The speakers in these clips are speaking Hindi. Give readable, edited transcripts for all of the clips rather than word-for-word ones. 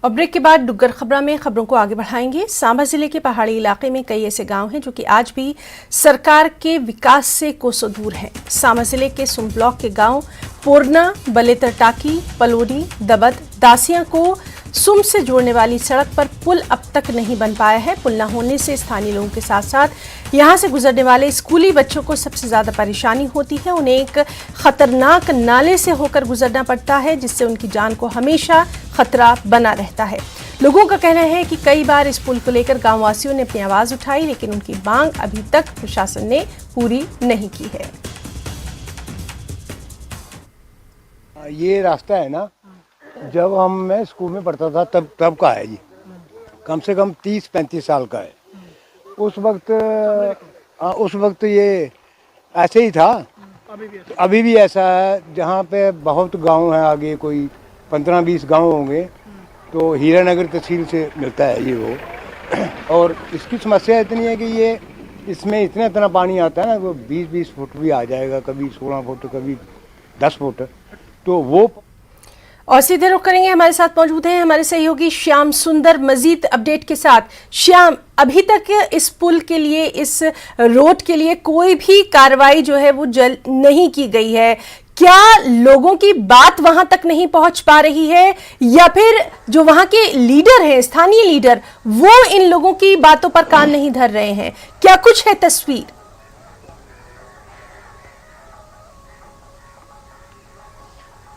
और ब्रेक के बाद डुग्गर खबरा में खबरों को आगे बढ़ाएंगे। सांबा जिले के पहाड़ी इलाके में कई ऐसे गांव हैं जो कि आज भी सरकार के विकास से कोसों दूर हैं। सांबा जिले के सुम ब्लॉक के गांव पोरना, बलेतर टाकी, पलोनी, दबद, दासिया को सुम से जोड़ने वाली सड़क पर पुल अब तक नहीं बन पाया है। पुल न होने से स्थानीय लोगों के साथ साथ यहां से गुजरने वाले स्कूली बच्चों को सबसे ज्यादा परेशानी होती है। उन्हें एक खतरनाक नाले से होकर गुजरना पड़ता है, जिससे उनकी जान को हमेशा खतरा बना रहता है। लोगों का कहना है कि कई बार इस पुल को लेकर गांव वासियों ने अपनी आवाज उठाई, लेकिन उनकी मांग अभी तक प्रशासन ने पूरी नहीं की है। ये रास्ता है ना, जब मैं स्कूल में पढ़ता था तब का है। ये कम से कम 30-35 साल का है। उस वक्त ये ऐसे ही था, अभी भी ऐसा है। जहाँ पे बहुत गांव हैं, आगे कोई 15-20 गांव होंगे, तो हीरानगर तहसील से मिलता है ये वो। और इसकी समस्या इतनी है कि ये इसमें इतना पानी आता है ना, वो 20-20 फुट भी आ जाएगा, कभी 16 फुट, कभी 10 फुट। तो वो और सीधे रुख करेंगे, हमारे साथ मौजूद हैं हमारे सहयोगी श्याम सुंदर मजीद अपडेट के साथ। श्याम, अभी तक इस पुल के लिए, इस रोड के लिए कोई भी कार्रवाई जो है वो नहीं की गई है। क्या लोगों की बात वहां तक नहीं पहुंच पा रही है, या फिर जो वहां के लीडर हैं, स्थानीय लीडर, वो इन लोगों की बातों पर कान नहीं धर रहे हैं? क्या कुछ है तस्वीर?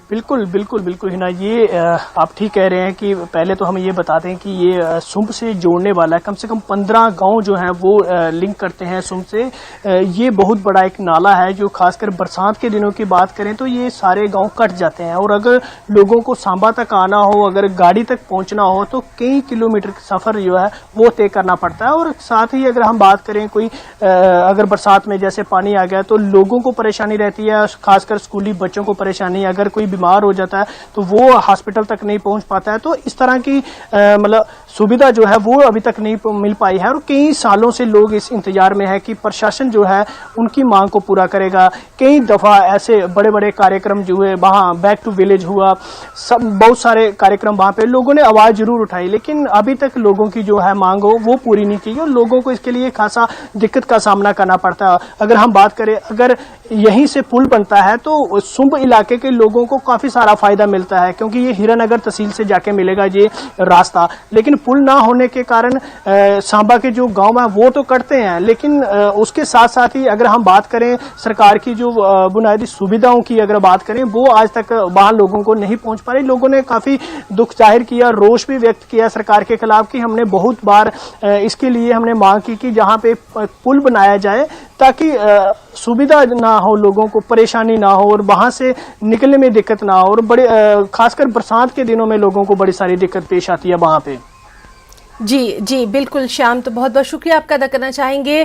बिल्कुल बिल्कुल बिल्कुल हिना, ये आप ठीक कह रहे हैं कि पहले तो हम ये बता दें कि ये सुम्ब से जोड़ने वाला है। कम से कम 15 गांव जो हैं वो लिंक करते हैं सुम्ब से। ये बहुत बड़ा एक नाला है जो खासकर बरसात के दिनों की बात करें तो ये सारे गांव कट जाते हैं। और अगर लोगों को सांबा तक आना हो, अगर गाड़ी तक पहुंचना हो, तो कई किलोमीटर का सफ़र जो है वो तय करना पड़ता है। और साथ ही अगर हम बात करें कोई अगर बरसात में जैसे पानी आ गया तो लोगों को परेशानी रहती है, खासकर स्कूली बच्चों को परेशानी। अगर कोई बीमार हो जाता है तो वो हॉस्पिटल तक नहीं पहुंच पाता है। तो इस तरह की मतलब सुविधा जो है वो अभी तक नहीं मिल पाई है। और कई सालों से लोग इस इंतजार में है कि प्रशासन जो है उनकी मांग को पूरा करेगा। कई दफा ऐसे बड़े बड़े कार्यक्रम जो हुए, वहाँ बैक टू विलेज हुआ, सब बहुत सारे कार्यक्रम वहाँ पे लोगों ने आवाज जरूर उठाई, लेकिन अभी तक लोगों की जो है मांग हो वो पूरी नहीं की। और लोगों को इसके लिए खासा दिक्कत का सामना करना पड़ता है। अगर हम बात करें, अगर यहीं से पुल बनता है तो सुम्ब इलाके के लोगों को काफी सारा फायदा मिलता है, क्योंकि ये हीरानगर तहसील से जाके मिलेगा ये रास्ता। लेकिन पुल ना होने के कारण सांबा के जो गांव है वो तो कटते हैं, लेकिन उसके साथ साथ ही अगर हम बात करें सरकार की जो बुनियादी सुविधाओं की अगर बात करें, वो आज तक वहां लोगों को नहीं पहुंच पा रही। लोगों ने काफी दुख जाहिर किया, रोष भी व्यक्त किया सरकार के खिलाफ कि हमने बहुत बार इसके लिए हमने मांग की कि जहां पे पुल बनाया जाए ताकि सुविधा ना हो, लोगों को परेशानी ना हो और वहां से निकलने में दिक्कत ना हो। और बड़े खासकर बरसात के दिनों में लोगों को बड़ी सारी दिक्कत पेश आती है वहां पे। जी बिल्कुल श्याम, तो बहुत बहुत शुक्रिया आपका अदा करना चाहेंगे।